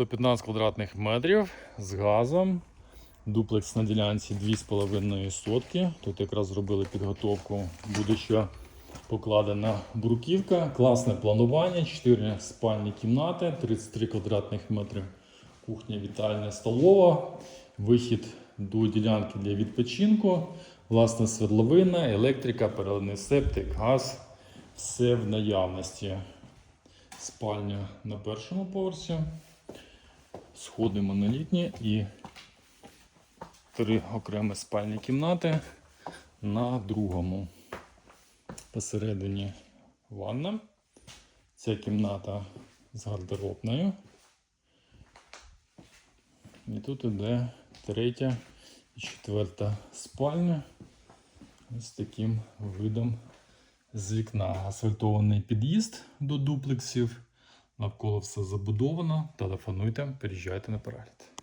115 квадратних метрів з газом. Дуплекс на ділянці 2,5 сотки. Тут якраз зробили підготовку, буде ще покладена бруківка. Класне планування, 4 спальні кімнати, 33 квадратних метри кухня, вітальня, столова. Вихід до ділянки для відпочинку. Власна свердловина, електрика, переливний септик, газ. Все в наявності. Спальня на першому поверсі. Сходи монолітні і 3 окремі спальні кімнати на другому. Посередині ванна. Ця кімната з гардеробною. І тут іде 3 і 4 спальня з таким видом з вікна. Асфальтований під'їзд до дуплексів. Навколо все забудовано. Телефонуйте, приїжджайте на перегляд.